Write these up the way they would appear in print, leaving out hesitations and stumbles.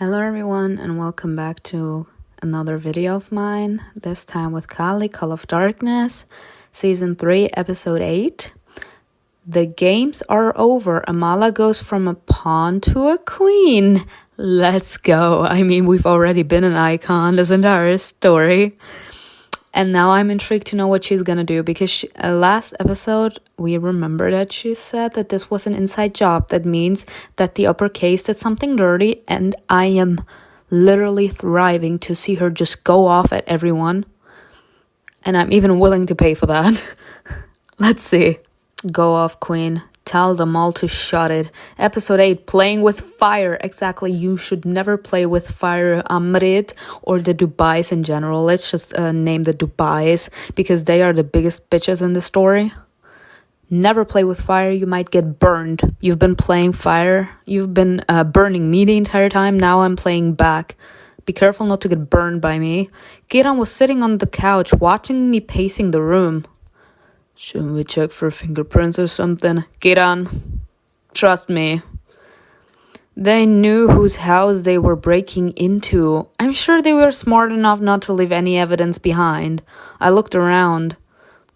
Hello everyone and welcome back to another video of mine, this time with Kali, Call of Darkness, Season 3, Episode 8. The games are over. Amala goes from a pawn to a queen. Let's go. I mean, we've already been an icon this entire story. And now I'm intrigued to know what she's gonna do because last episode we remember that she said that this was an inside job. That means that the upper case did something dirty, and I am literally thriving to see her just go off at everyone. And I'm even willing to pay for that. Let's see. Go off, queen. Tell them all to shut it. Episode 8, playing with fire. Exactly, you should never play with fire, AMRIT, or the Dubais in general. Let's just name the Dubais, because they are the biggest bitches in the story. Never play with fire, you might get burned. You've been playing fire. You've been burning me the entire time. Now I'm playing back. Be careful not to get burned by me. Giran was sitting on the couch, watching me pacing the room. Shouldn't we check for fingerprints or something? Giran, trust me. They knew whose house they were breaking into. I'm sure they were smart enough not to leave any evidence behind. I looked around.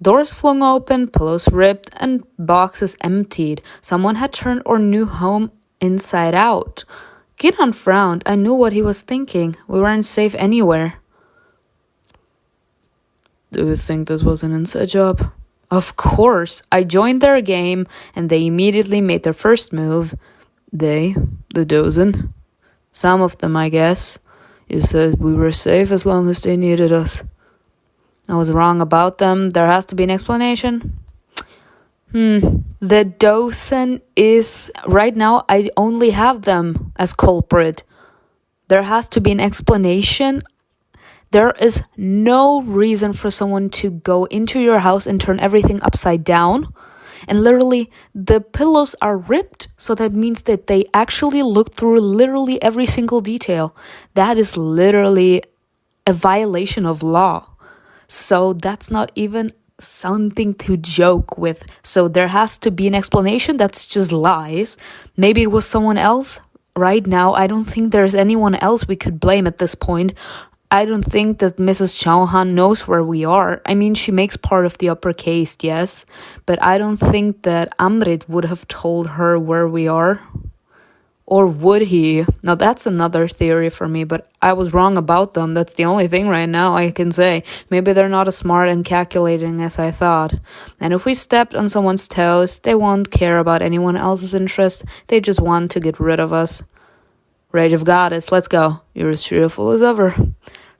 Doors flung open, pillows ripped, and boxes emptied. Someone had turned our new home inside out. Giran frowned. I knew what he was thinking. We weren't safe anywhere. Do you think this was an inside job? Of course, I joined their game and they immediately made their first move. They, the dozen. Some of them, I guess. You said we were safe as long as they needed us. I was wrong about them. There has to be an explanation. The dozen is... Right now, I only have them as culprit. There has to be an explanation. There is no reason for someone to go into your house and turn everything upside down. And literally, the pillows are ripped. So that means that they actually looked through literally every single detail. That is literally a violation of law. So that's not even something to joke with. So there has to be an explanation. That's just lies. Maybe it was someone else. Right now, I don't think there's anyone else we could blame at this point. I don't think that Mrs. Chauhan knows where we are. I mean, she makes part of the upper case, yes. But I don't think that Amrit would have told her where we are. Or would he? Now, that's another theory for me, but I was wrong about them. That's the only thing right now I can say. Maybe they're not as smart and calculating as I thought. And if we stepped on someone's toes, they won't care about anyone else's interest. They just want to get rid of us. Rage of Goddess, let's go. You're as cheerful as ever.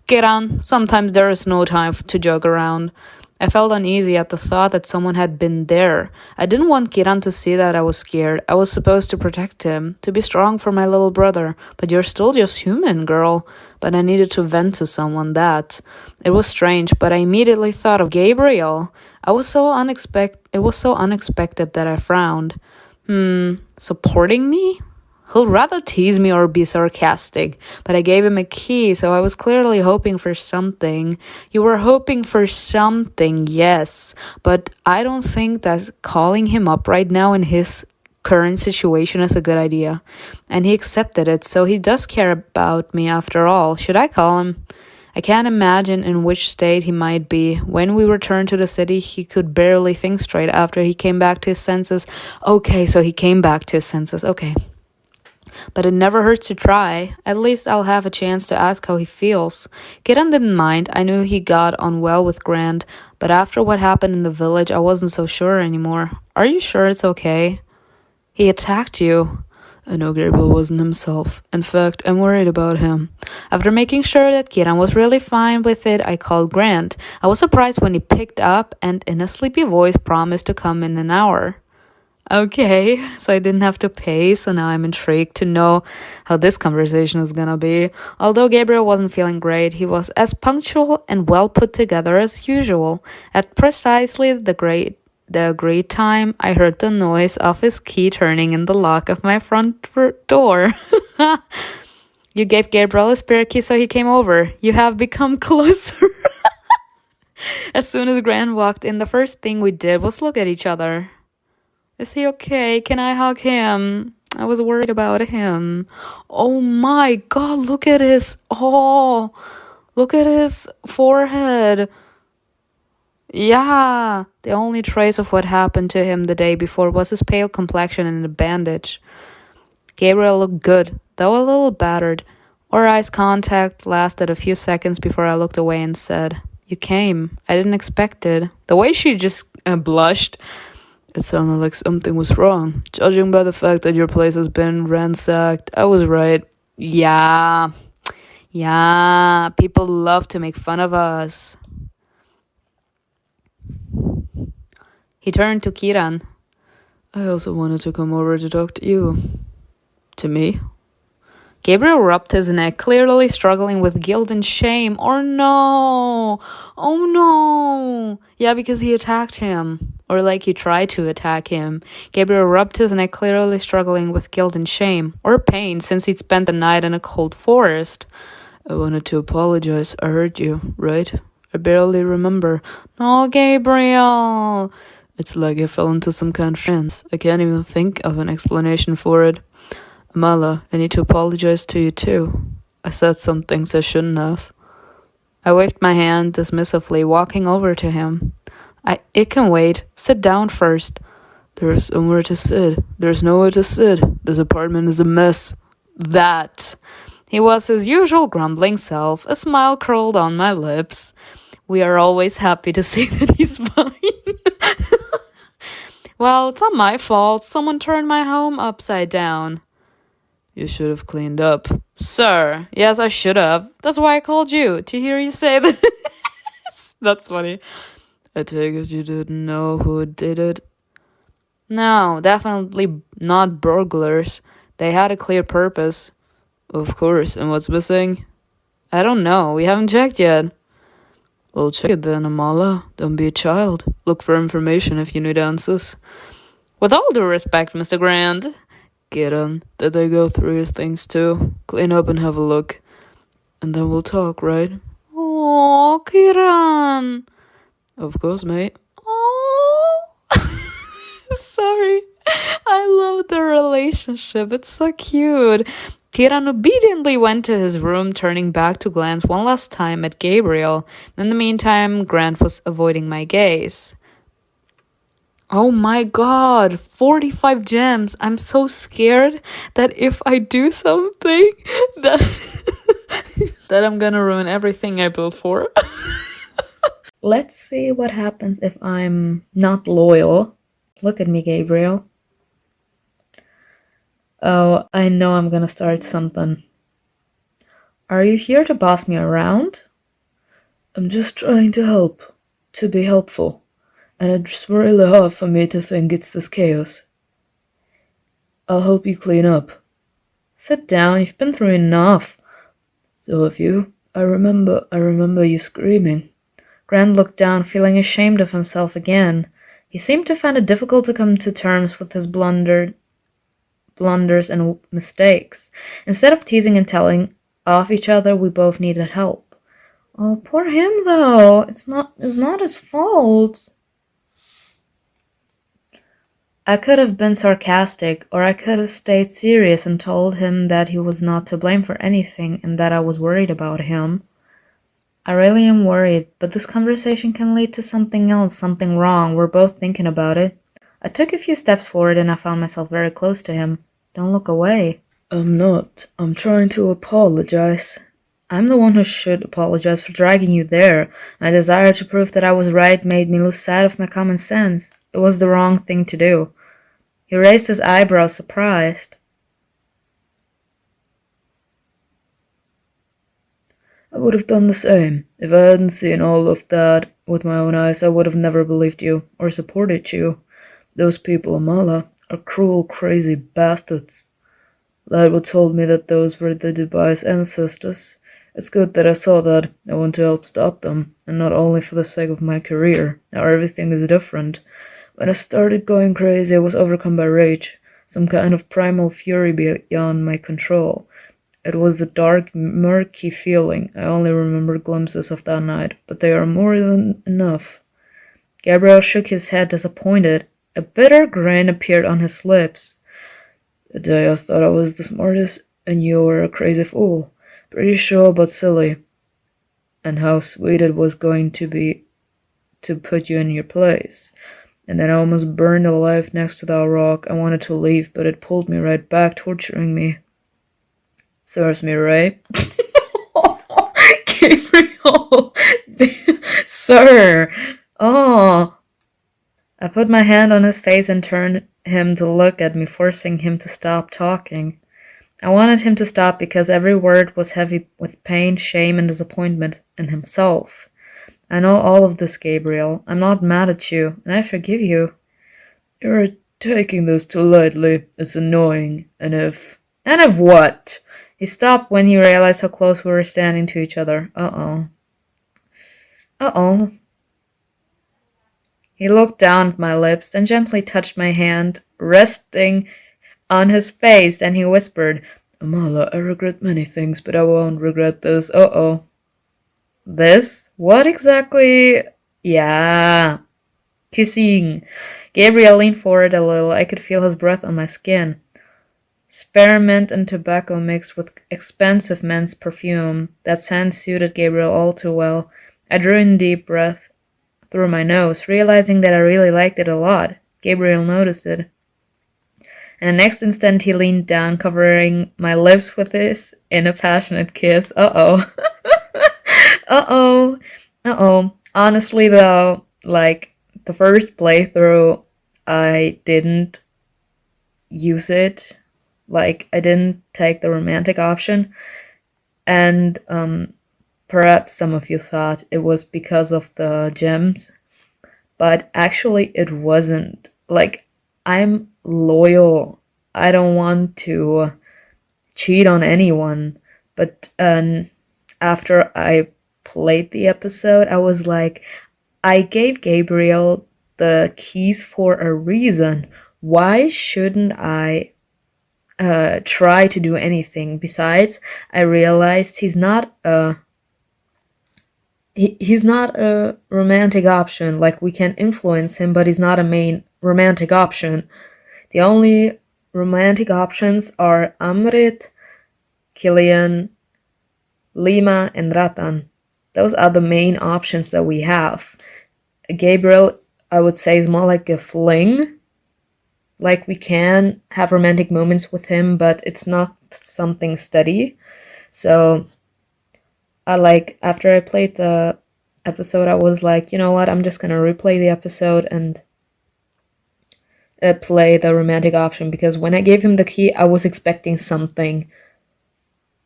Get on. Sometimes there is no time to joke around. I felt uneasy at the thought that someone had been there. I didn't want Giran to see that I was scared. I was supposed to protect him, to be strong for my little brother. But you're still just human, girl. But I needed to vent to someone that. It was strange, but I immediately thought of Gabriel. It was so unexpected that I frowned. Supporting me? He'll rather tease me or be sarcastic, but I gave him a key, so I was clearly hoping for something. You were hoping for something, yes, but I don't think that calling him up right now in his current situation is a good idea. And he accepted it, so he does care about me after all. Should I call him? I can't imagine in which state he might be. When we returned to the city, he could barely think straight after he came back to his senses. Okay, so he came back to his senses, okay. But it never hurts to try. At least I'll have a chance to ask how he feels. Giran didn't mind. I knew he got on well with Grant, but after what happened in the village, I wasn't so sure anymore. Are you sure it's okay? He attacked you. I know Gabriel wasn't himself. In fact, I'm worried about him. After making sure that Giran was really fine with it, I called Grant. I was surprised when he picked up and in a sleepy voice promised to come in an hour. Okay, so I didn't have to pay, so now I'm intrigued to know how this conversation is gonna be. Although Gabriel wasn't feeling great, he was as punctual and well put together as usual. At precisely the agreed time, I heard the noise of his key turning in the lock of my front door. You gave Gabriel a spare key, so he came over. You have become closer. As soon as Grant walked in, the first thing we did was look at each other. Is he okay? Can I hug him? I was worried about him. Oh my god, look at his. Oh, look at his forehead. Yeah, the only trace of what happened to him the day before was his pale complexion and a bandage. Gabriel looked good, though a little battered. Our eyes contact lasted a few seconds before I looked away and said, "You came. I didn't expect it." The way she just blushed, it sounded like something was wrong. Judging by the fact that your place has been ransacked, I was right. Yeah, people love to make fun of us. He turned to Kiran. I also wanted to come over to talk to you. To me? Gabriel rubbed his neck, clearly struggling with guilt and shame. Or no! Oh no! Yeah, because he attacked him. Or like he tried to attack him. Gabriel rubbed his neck, clearly struggling with guilt and shame. Or pain, since he'd spent the night in a cold forest. I wanted to apologize. I hurt you, right? I barely remember. No, Gabriel! It's like I fell into some kind of trance. I can't even think of an explanation for it. Amala, I need to apologize to you too. I said some things I shouldn't have. I waved my hand dismissively, walking over to him. It can wait. Sit down first. There's somewhere to sit. There's nowhere to sit. This apartment is a mess. That. He was his usual grumbling self. A smile curled on my lips. We are always happy to see that he's fine. Well, it's not my fault. Someone turned my home upside down. You should have cleaned up. Sir, yes, I should have. That's why I called you, to hear you say that. That's funny. I take it you didn't know who did it? No, definitely not burglars. They had a clear purpose. Of course, and what's missing? I don't know, we haven't checked yet. Well, check it then, Amala. Don't be a child. Look for information if you need answers. With all due respect, Mr. Grant. Kiran, did they go through his things too? Clean up and have a look. And then we'll talk, right? Oh, Kiran. Of course, mate. Oh. Sorry. I love the relationship. It's so cute. Kiran obediently went to his room, turning back to glance one last time at Gabriel. In the meantime, Grant was avoiding my gaze. Oh my god, 45 gems. I'm so scared that if I do something that I'm gonna ruin everything I built for. Let's see what happens if I'm not loyal. Look at me, Gabriel. Oh, I know I'm gonna start something. Are you here to boss me around? I'm just trying to help. To be helpful. And it's really hard for me to think it's this chaos. I'll help you clean up. Sit down, you've been through enough. So have you. I remember you screaming. Grant looked down, feeling ashamed of himself again. He seemed to find it difficult to come to terms with his blunders and mistakes. Instead of teasing and telling off each other, we both needed help. Oh, poor him though. It's not his fault. I could have been sarcastic, or I could have stayed serious and told him that he was not to blame for anything and that I was worried about him. I really am worried, but this conversation can lead to something else, something wrong. We're both thinking about it. I took a few steps forward and I found myself very close to him. Don't look away. I'm not. I'm trying to apologize. I'm the one who should apologize for dragging you there. My desire to prove that I was right made me lose sight of my common sense. It was the wrong thing to do. He raised his eyebrows, surprised. I would have done the same. If I hadn't seen all of that with my own eyes, I would have never believed you or supported you. Those people, Amala, are cruel, crazy bastards. Lightwood told me that those were the Dubai's ancestors. It's good that I saw that. I want to help stop them, and not only for the sake of my career. Now everything is different. When I started going crazy, I was overcome by rage, some kind of primal fury beyond my control. It was a dark, murky feeling. I only remember glimpses of that night, but they are more than enough. Gabriel shook his head, disappointed. A bitter grin appeared on his lips. The day I thought I was the smartest and you were a crazy fool. Pretty sure but silly. And how sweet it was going to be to put you in your place. And then I almost burned alive next to that rock. I wanted to leave, but it pulled me right back, torturing me. Serves me right. Gabriel! Sir! Oh! I put my hand on his face and turned him to look at me, forcing him to stop talking. I wanted him to stop because every word was heavy with pain, shame, and disappointment in himself. I know all of this, Gabriel. I'm not mad at you, and I forgive you. You're taking this too lightly. It's annoying. And if what? He stopped when he realized how close we were standing to each other. Uh-oh. Uh-oh. He looked down at my lips, then gently touched my hand, resting on his face, and he whispered, Amala, I regret many things, but I won't regret this. Uh-oh. This? What exactly? Yeah. Kissing. Gabriel leaned forward a little. I could feel his breath on my skin. Spearmint and tobacco mixed with expensive men's perfume. That scent suited Gabriel all too well. I drew in deep breath through my nose, realizing that I really liked it a lot. Gabriel noticed it. And the next instant he leaned down, covering my lips with his in a passionate kiss. Uh-oh. Uh-oh. Uh-oh. Honestly, though, like, the first playthrough, I didn't use it. Like, I didn't take the romantic option. And perhaps some of you thought it was because of the gems. But actually, it wasn't. Like, I'm loyal. I don't want to cheat on anyone. But after I played the episode, I was like, I gave Gabriel the keys for a reason. Why shouldn't I try to do anything? Besides, I realized he's not a romantic option. Like, we can influence him, but he's not a main romantic option. The only romantic options are Amrit, Killian, Lima, and Ratan. Those are the main options that we have. Gabriel, I would say, is more like a fling. Like, we can have romantic moments with him, but it's not something steady. So, after I played the episode, I was like, you know what, I'm just gonna replay the episode and play the romantic option, because when I gave him the key, I was expecting something.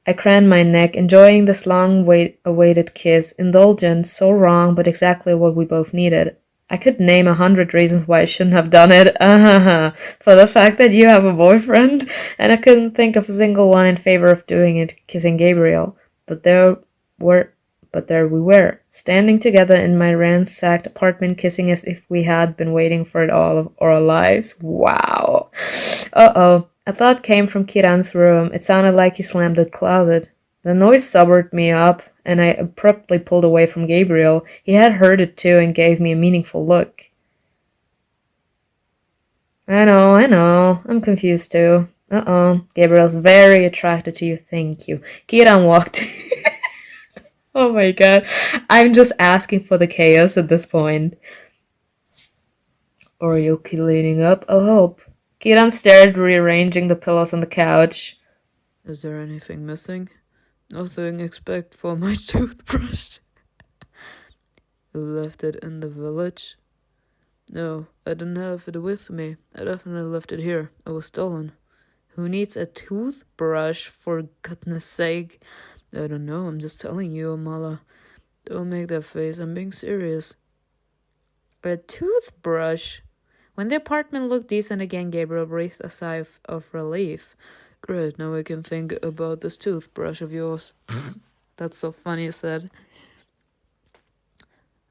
I craned my neck, enjoying this long-awaited kiss. Indulgent, so wrong, but exactly what we both needed. I could name 100 reasons why I shouldn't have done it. For the fact that you have a boyfriend, and I couldn't think of a single one in favor of doing it, kissing Gabriel. But there we were, standing together in my ransacked apartment, kissing as if we had been waiting for it all of our lives. Wow. Uh-oh. A thought came from Kiran's room. It sounded like he slammed the closet. The noise sobered me up, and I abruptly pulled away from Gabriel. He had heard it too and gave me a meaningful look. I know. I'm confused too. Uh-oh. Gabriel's very attracted to you. Thank you. Kiran walked. Oh my god. I'm just asking for the chaos at this point. Are you cleaning up? I hope. Kiran stared, rearranging the pillows on the couch. Is there anything missing? Nothing except for my toothbrush. You left it in the village? No, I didn't have it with me. I definitely left it here. It was stolen. Who needs a toothbrush, for goodness sake? I don't know, I'm just telling you, Amala. Don't make that face, I'm being serious. A toothbrush? When the apartment looked decent again, Gabriel breathed a sigh of relief. Great, now I can think about this toothbrush of yours. That's so funny, he said.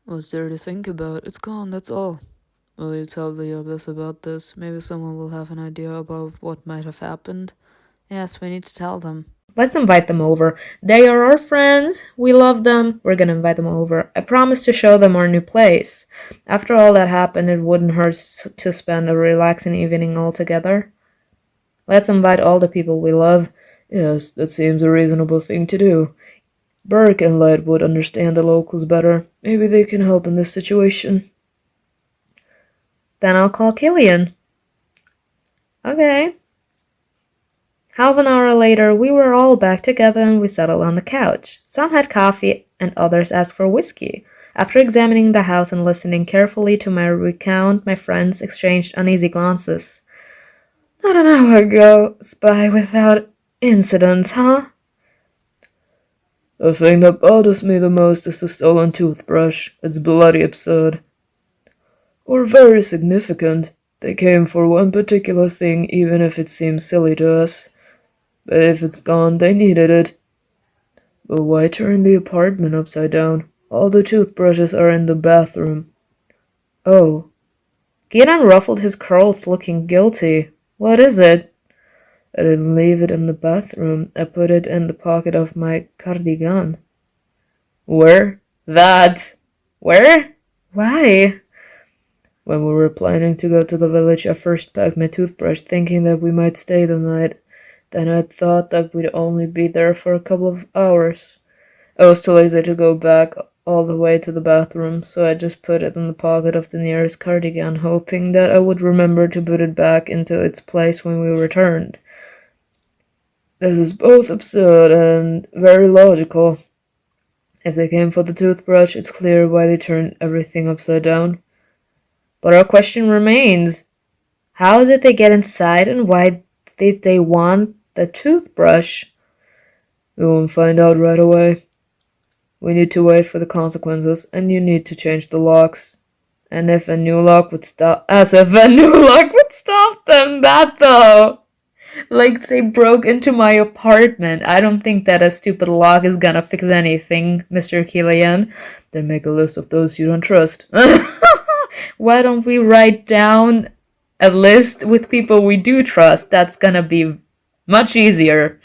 What's there to think about? It's gone, that's all. Will you tell the others about this? Maybe someone will have an idea about what might have happened. Yes, we need to tell them. Let's invite them over. They are our friends. We love them. We're gonna invite them over. I promise to show them our new place. After all that happened, it wouldn't hurt to spend a relaxing evening all together. Let's invite all the people we love. Yes, that seems a reasonable thing to do. Burke and Light would understand the locals better. Maybe they can help in this situation. Then I'll call Killian. Okay. Half an hour later, we were all back together and we settled on the couch. Some had coffee and others asked for whiskey. After examining the house and listening carefully to my recount, my friends exchanged uneasy glances. Not an hour ago, spy without incidents, huh? The thing that bothers me the most is the stolen toothbrush. It's bloody absurd. Or very significant. They came for one particular thing, even if it seems silly to us. But if it's gone, they needed it. But why turn the apartment upside down? All the toothbrushes are in the bathroom. Oh. Kieran ruffled his curls, looking guilty. What is it? I didn't leave it in the bathroom. I put it in the pocket of my cardigan. Where? That. Where? Why? When we were planning to go to the village, I first packed my toothbrush, thinking that we might stay the night. Then I thought that we'd only be there for a couple of hours. I was too lazy to go back all the way to the bathroom, so I just put it in the pocket of the nearest cardigan, hoping that I would remember to put it back into its place when we returned. This is both absurd and very logical. If they came for the toothbrush, it's clear why they turned everything upside down. But our question remains. How did they get inside and why did they want the toothbrush? We won't find out right away. We need to wait for the consequences, and you need to change the locks. And if a new lock would stop, as if a new lock would stop them, that though. Like they broke into my apartment. I don't think that a stupid lock is gonna fix anything, Mr. Killian. Then make a list of those you don't trust. Why don't we write down a list with people we do trust? That's gonna be much easier.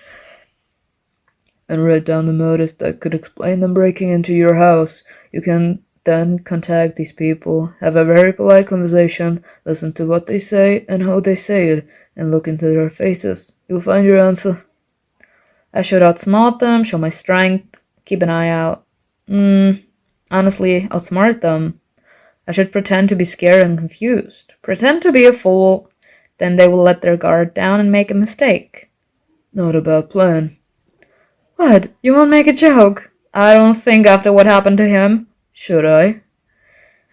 And write down the motives that could explain them breaking into your house. You can then contact these people, have a very polite conversation, listen to what they say and how they say it, and look into their faces. You'll find your answer. I should outsmart them, show my strength, keep an eye out. Honestly, outsmart them. I should pretend to be scared and confused. Pretend to be a fool. Then they will let their guard down and make a mistake. Not a bad plan. What? You won't make a joke? I don't think after what happened to him. Should I?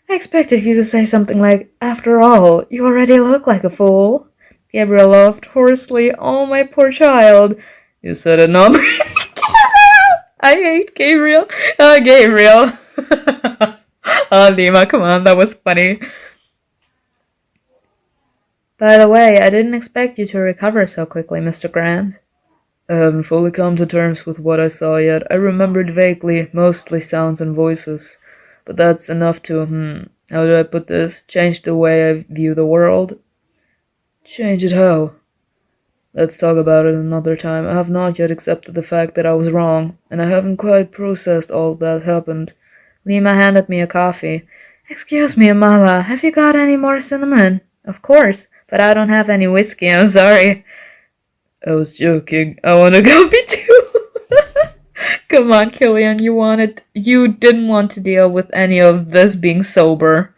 I expected you to say something like, after all, you already look like a fool. Gabriel laughed hoarsely. Oh, my poor child. You said it, not me. I hate Gabriel. Gabriel. Lima, come on, that was funny. By the way, I didn't expect you to recover so quickly, Mr. Grant. I haven't fully come to terms with what I saw yet. I remembered vaguely, mostly sounds and voices. But that's enough to, how do I put this? Change the way I view the world? Change it how? Let's talk about it another time. I have not yet accepted the fact that I was wrong, and I haven't quite processed all that happened. Lima handed me a coffee. Excuse me, Amala, have you got any more cinnamon? Of course, but I don't have any whiskey, I'm sorry. I was joking. I want a coffee too. Come on, Killian, you didn't want to deal with any of this being sober.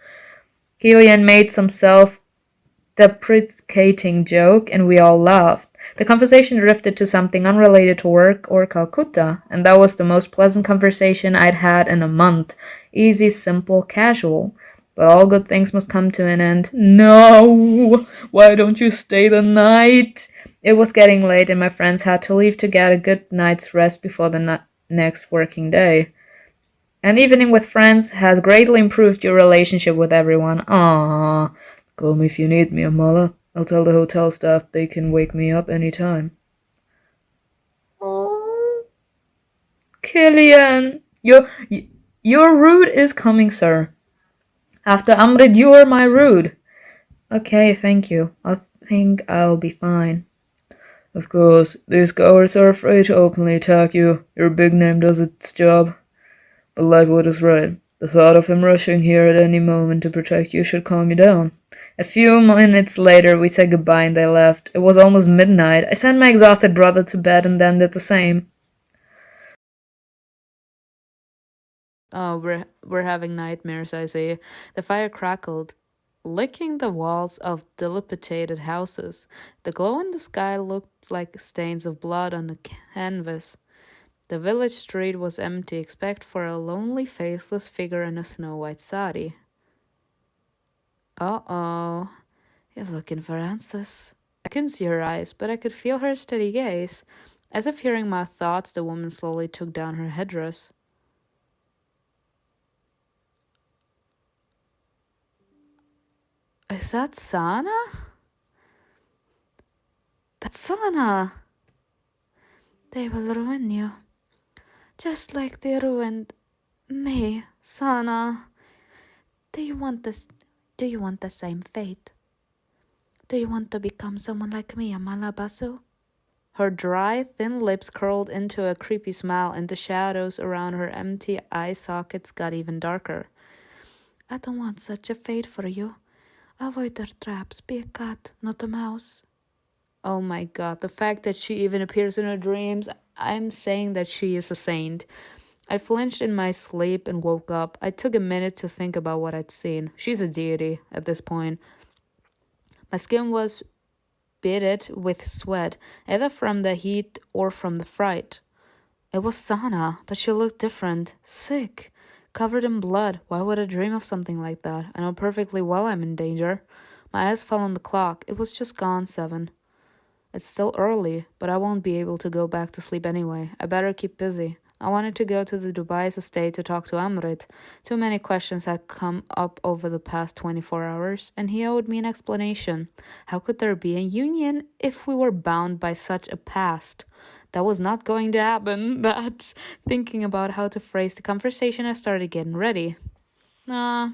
Killian made some self-deprecating joke, and we all laughed. The conversation drifted to something unrelated to work or Calcutta, and that was the most pleasant conversation I'd had in a month. Easy, simple, casual. But all good things must come to an end. No! Why don't you stay the night? It was getting late, and my friends had to leave to get a good night's rest before the next working day. An evening with friends has greatly improved your relationship with everyone. Aww. Call me if you need me, Amala. I'll tell the hotel staff they can wake me up any time. Aww. Killian, your rood is coming, sir. After AMRIT, you are my rood. Okay, thank you. I think I'll be fine. Of course, these cowards are afraid to openly attack you. Your big name does its job. But Lightwood is right. The thought of him rushing here at any moment to protect you should calm you down. A few minutes later, we said goodbye and they left. It was almost midnight. I sent my exhausted brother to bed and then did the same. Oh, we're having nightmares, I see. The fire crackled, licking the walls of dilapidated houses. The glow in the sky looked like stains of blood on the canvas. The village street was empty except for a lonely, faceless figure in a snow-white sari. Uh-oh. You're looking for answers. I couldn't see her eyes, but I could feel her steady gaze. As if hearing my thoughts, the woman slowly took down her headdress. Is that Sana? That's Sana. They will ruin you. Just like they ruined me, Sana. Do you want the same fate? Do you want to become someone like me, Amalabasu? Her dry, thin lips curled into a creepy smile, and the shadows around her empty eye sockets got even darker. I don't want such a fate for you. Avoid their traps. Be a cat, not a mouse. Oh my god, the fact that she even appears in her dreams, I'm saying that she is a saint. I flinched in my sleep and woke up. I took a minute to think about what I'd seen. She's a deity at this point. My skin was beaded with sweat, either from the heat or from the fright. It was Sana, but she looked different, sick, covered in blood. Why would I dream of something like that? I know perfectly well I'm in danger. My eyes fell on the clock. It was just gone 7. It's still early, but I won't be able to go back to sleep anyway. I better keep busy. I wanted to go to the Dubai's estate to talk to AMRIT. Too many questions had come up over the past 24 hours, and he owed me an explanation. How could there be a union if we were bound by such a past? That was not going to happen. But thinking about how to phrase the conversation, I started getting ready. The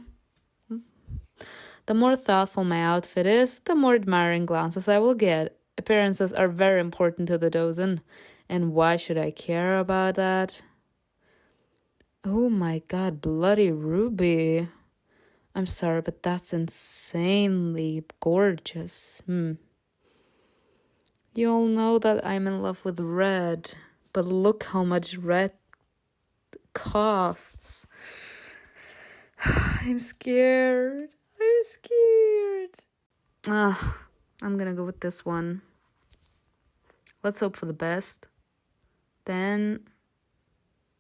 more thoughtful my outfit is, the more admiring glances I will get. Appearances are very important to the Dozen. And why should I care about that? Oh my god, bloody Ruby. I'm sorry, but that's insanely gorgeous. You all know that I'm in love with red, but look how much red costs. I'm scared. I'm gonna go with this one. Let's hope for the best. Then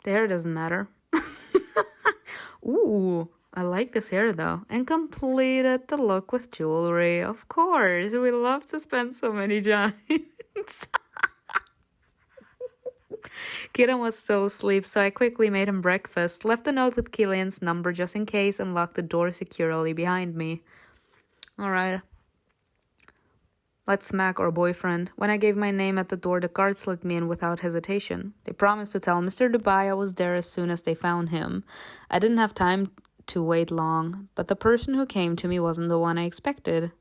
the hair doesn't matter. Ooh, I like this hair though. And completed the look with jewelry. Of course, we love to spend so many giants. Kieran was still asleep, so I quickly made him breakfast, left a note with Killian's number just in case, and locked the door securely behind me. Alright. Let's smack our boyfriend. When I gave my name at the door, the guards let me in without hesitation. They promised to tell Mr. Dubai I was there as soon as they found him. I didn't have time to wait long, but the person who came to me wasn't the one I expected.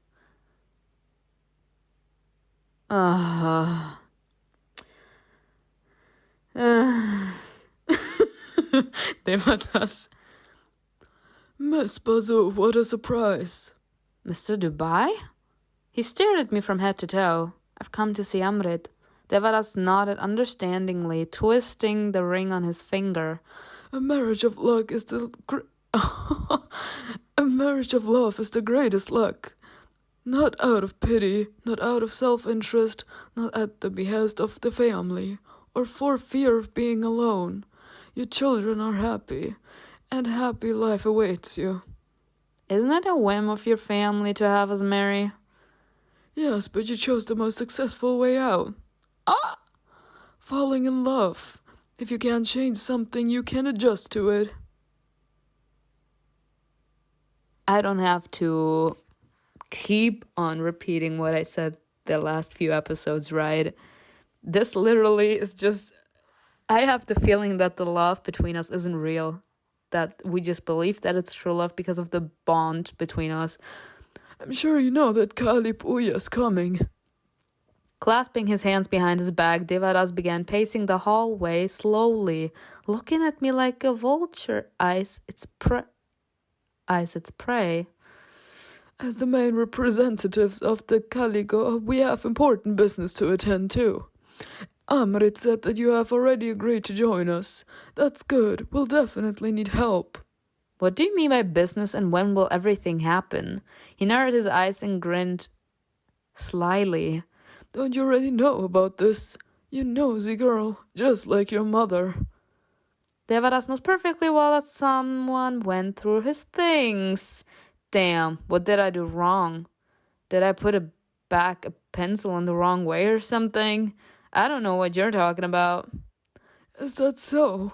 Devatas. Miss Bazu, what a surprise. Mr. Dubai? He stared at me from head to toe. I've come to see Amrit. Devadas nodded understandingly, twisting the ring on his finger. A marriage of luck is the A marriage of love is the greatest luck. Not out of pity, not out of self-interest, not at the behest of the family, or for fear of being alone. Your children are happy, and happy life awaits you. Isn't it a whim of your family to have us marry? Yes, but you chose the most successful way out. Falling in love. If you can't change something, you can adjust to it. I don't have to keep on repeating what I said the last few episodes, right? This literally is just... I have the feeling that the love between us isn't real. That we just believe that it's true love because of the bond between us. I'm sure you know that Kali Puya's coming. Clasping his hands behind his back, Devadas began pacing the hallway slowly, looking at me like a vulture eyes its prey. As the main representatives of the Caligo, we have important business to attend to. AMRIT said that you have already agreed to join us. That's good. We'll definitely need help. What do you mean by business, and when will everything happen? He narrowed his eyes and grinned slyly. Don't you already know about this? You nosy girl, just like your mother. Devadas knows perfectly well that someone went through his things. Damn, what did I do wrong? Did I put a pencil in the wrong way or something? I don't know what you're talking about. Is that so?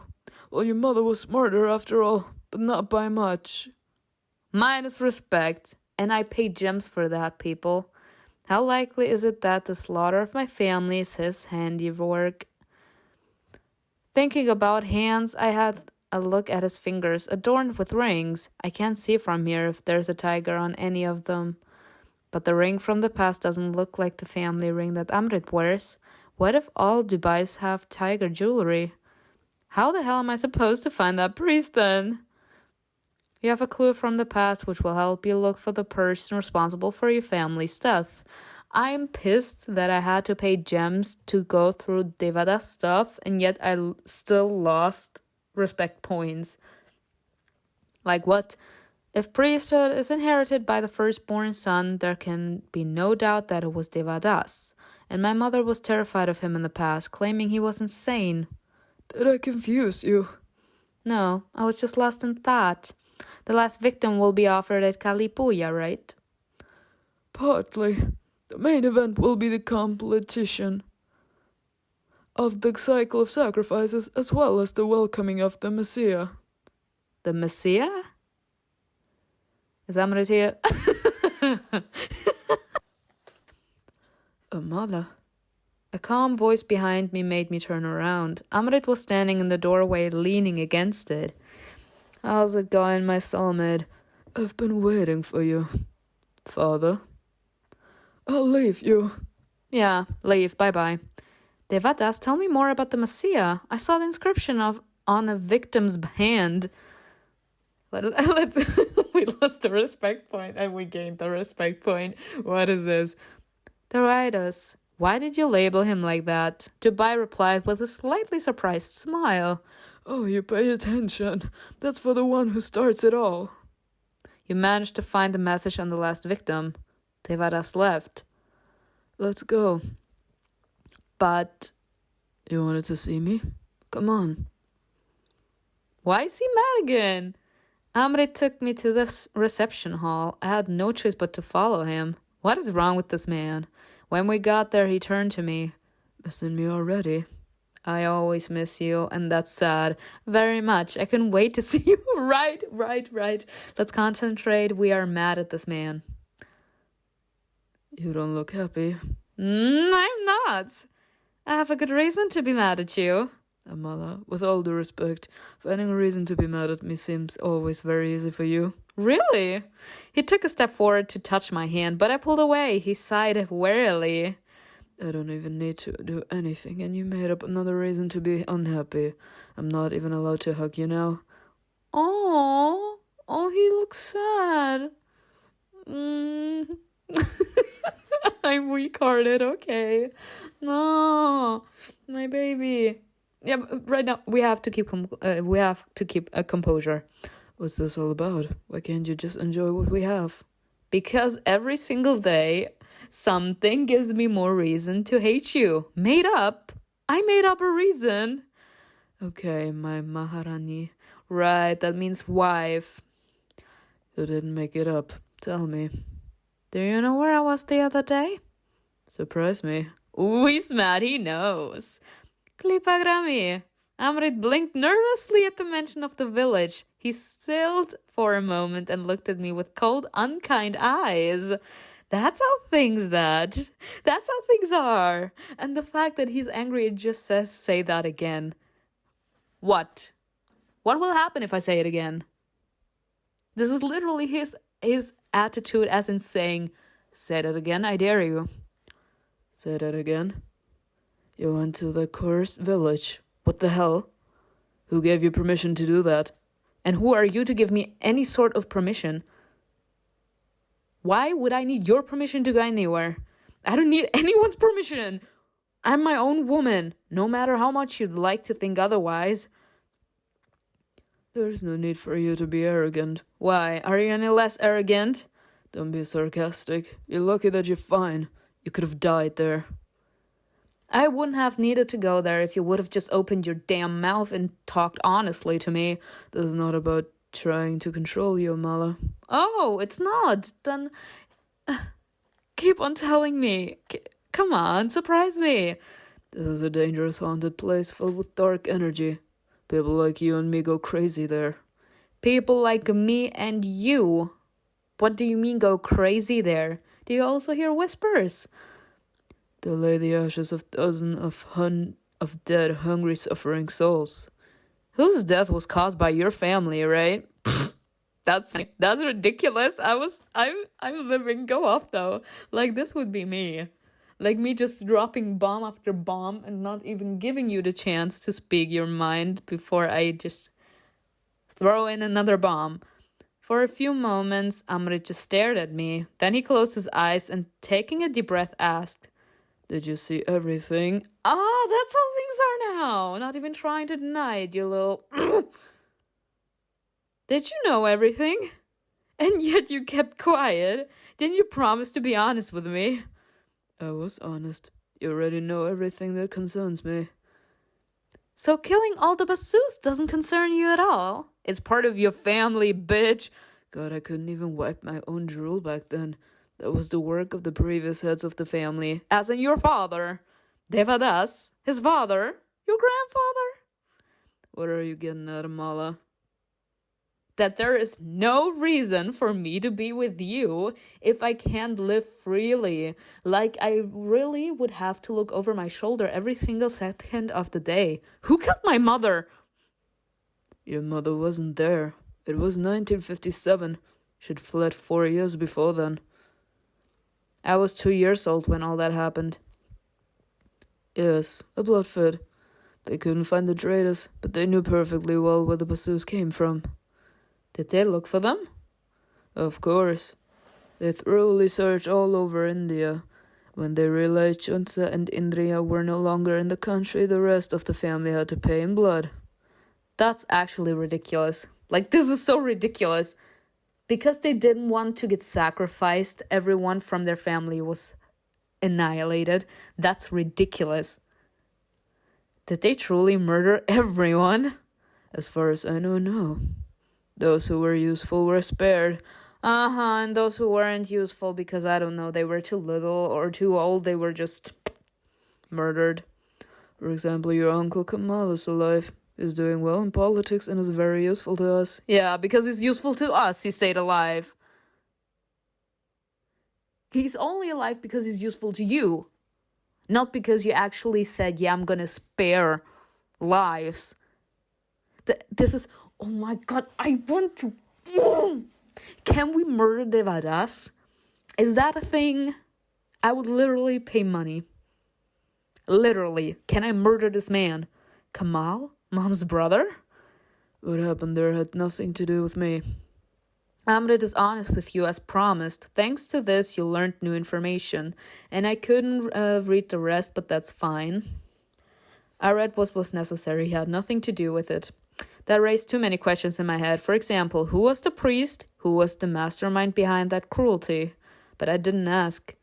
Well, your mother was smarter after all, but not by much. Mine is respect, and I paid gems for that, people. How likely is it that the slaughter of my family is his handiwork? Thinking about hands, I had a look at his fingers, adorned with rings. I can't see from here if there's a tiger on any of them. But the ring from the past doesn't look like the family ring that Amrit wears. What if all Dubais have tiger jewelry? How the hell am I supposed to find that priest then? You have a clue from the past which will help you look for the person responsible for your family's death. I'm pissed that I had to pay gems to go through Devada's stuff, and yet I still lost respect points. Like what? If priesthood is inherited by the firstborn son, there can be no doubt that it was Devada's. And my mother was terrified of him in the past, claiming he was insane. Did I confuse you? No, I was just lost in thought. The last victim will be offered at Kalipuya, right? Partly. The main event will be the completion of the cycle of sacrifices as well as the welcoming of the Messiah. The Messiah? Is Amrit here? Amala. A calm voice behind me made me turn around. Amrit was standing in the doorway, leaning against it. How's it going, my soulmate? I've been waiting for you. Father? I'll leave you. Yeah, leave. Bye-bye. Devadas, tell me more about the Messiah. I saw the inscription on a victim's hand. Let's we lost the respect point and we gained the respect point. What is this? Deridus, why did you label him like that? Dubai replied with a slightly surprised smile. Oh, you pay attention. That's for the one who starts it all. You managed to find the message on the last victim. Devadas left. Let's go. But you wanted to see me? Come on. Why is he mad again? Amrit took me to the reception hall. I had no choice but to follow him. What is wrong with this man? When we got there, he turned to me. Missing me already? I always miss you, and that's sad. Very much. I couldn't wait to see you. Right. Let's concentrate. We are mad at this man. You don't look happy. I'm not. I have a good reason to be mad at you. Amala, with all due respect, finding a reason to be mad at me seems always very easy for you. Really? He took a step forward to touch my hand, but I pulled away. He sighed wearily. I don't even need to do anything, and you made up another reason to be unhappy. I'm not even allowed to hug you now. Oh, he looks sad. I'm weak-hearted, okay. No, my baby. Yeah, but right now we have to keep a composure. What's this all about? Why can't you just enjoy what we have? Because every single day, something gives me more reason to hate you. Made up. I made up a reason. Okay, my Maharani. Right, that means wife. You didn't make it up. Tell me. Do you know where I was the other day? Surprise me. Ooh, he's mad, he knows. Klipagrami. Amrit blinked nervously at the mention of the village. He stilled for a moment and looked at me with cold, unkind eyes. That's how things are. And the fact that he's angry, it just says, say that again. What? What will happen if I say it again? This is literally his attitude, as in saying, say that again, I dare you. Say that again? You went to the cursed village. What the hell? Who gave you permission to do that? And who are you to give me any sort of permission? Why would I need your permission to go anywhere? I don't need anyone's permission. I'm my own woman, no matter how much you'd like to think otherwise. There's no need for you to be arrogant. Why? Are you any less arrogant? Don't be sarcastic. You're lucky that you're fine. You could have died there. I wouldn't have needed to go there if you would have just opened your damn mouth and talked honestly to me. This is not about trying to control you, Mala. Oh, it's not. Then keep on telling me. Come on, surprise me. This is a dangerous haunted place filled with dark energy. People like you and me go crazy there. People like me and you. What do you mean go crazy there? Do you also hear whispers? They lay the ashes of dozens of dead, hungry, suffering souls. Whose death was caused by your family, right? That's ridiculous. I'm living. Go off though. Like this would be me. Like me just dropping bomb after bomb and not even giving you the chance to speak your mind before I just throw in another bomb. For a few moments, Amrit just stared at me. Then he closed his eyes and, taking a deep breath, asked, Did you see everything? Oh, that's how things are now. Not even trying to deny it, you little... Did you know everything? And yet you kept quiet. Didn't you promise to be honest with me? I was honest. You already know everything that concerns me. So killing all the Basus doesn't concern you at all? It's part of your family, bitch. God, I couldn't even wipe my own drool back then. That was the work of the previous heads of the family. As in your father. Devadas, his father, your grandfather. What are you getting at, Amala? That there is no reason for me to be with you if I can't live freely. Like I really would have to look over my shoulder every single second of the day. Who killed my mother? Your mother wasn't there. It was 1957. She'd fled 4 years before then. I was 2 years old when all that happened. Yes, a blood fit. They couldn't find the traitors, but they knew perfectly well where the Basus came from. Did they look for them? Of course. They thoroughly searched all over India. When they realized Chunsa and Indriya were no longer in the country, the rest of the family had to pay in blood. That's actually ridiculous. Like, this is so ridiculous. Because they didn't want to get sacrificed, everyone from their family was annihilated. That's ridiculous. Did they truly murder everyone? As far as I know, no. Those who were useful were spared. And those who weren't useful because, I don't know, they were too little or too old, they were just murdered. For example, your uncle Kamal is alive, is doing well in politics and is very useful to us. Yeah, because he's useful to us, he stayed alive. He's only alive because he's useful to you. Not because you actually said, yeah, I'm gonna spare lives. This is... Oh my god, I want to... Can we murder Devadas? Is that a thing? I would literally pay money. Literally. Can I murder this man? Kamal? Mom's brother? What happened there had nothing to do with me. Amrit is honest with you as promised. Thanks to this, you learned new information. And I couldn't read the rest, but that's fine. I read what was necessary. He had nothing to do with it. That raised too many questions in my head. For example, who was the priest? Who was the mastermind behind that cruelty? But I didn't ask.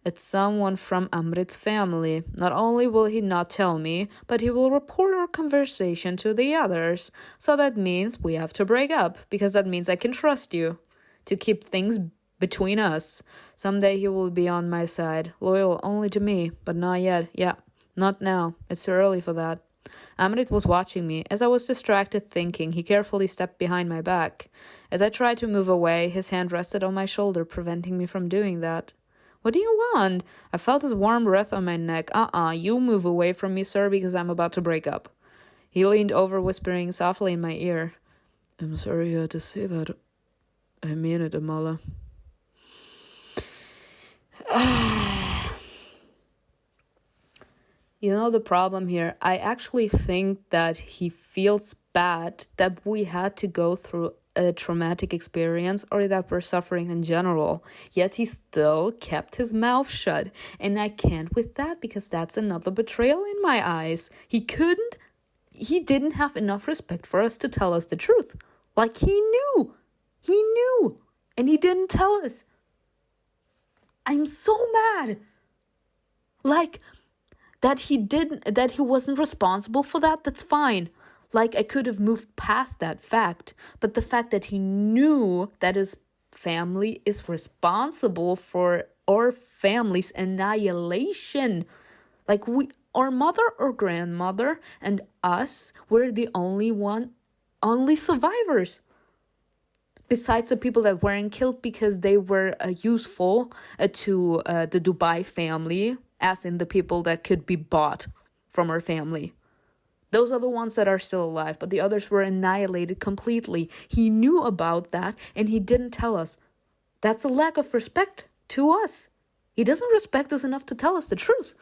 It's someone from Amrit's family. Not only will he not tell me, but he will report our conversation to the others. So that means we have to break up, because that means I can trust you. To keep things between us. Someday he will be on my side, loyal only to me, but not yet. Yeah, not now. It's too early for that. Amrit was watching me. As I was distracted thinking, he carefully stepped behind my back. As I tried to move away, his hand rested on my shoulder, preventing me from doing that. What do you want? I felt his warm breath on my neck. You move away from me, sir, because I'm about to break up. He leaned over, whispering softly in my ear. I'm sorry you had to say that. I mean it, Amala. You know the problem here? I actually think that he feels bad that we had to go through a traumatic experience or that we're suffering in general. Yet he still kept his mouth shut. And I can't with that because that's another betrayal in my eyes. He didn't have enough respect for us to tell us the truth. Like he knew. And he didn't tell us. I'm so mad. Like, that he wasn't responsible for that, that's fine. Like, I could have moved past that fact. But the fact that he knew that his family is responsible for our family's annihilation. Like, our mother or grandmother and us were the only survivors. Besides the people that weren't killed because they were useful to the Dubai family, as in the people that could be bought from our family. Those are the ones that are still alive, but the others were annihilated completely. He knew about that, and he didn't tell us. That's a lack of respect to us. He doesn't respect us enough to tell us the truth.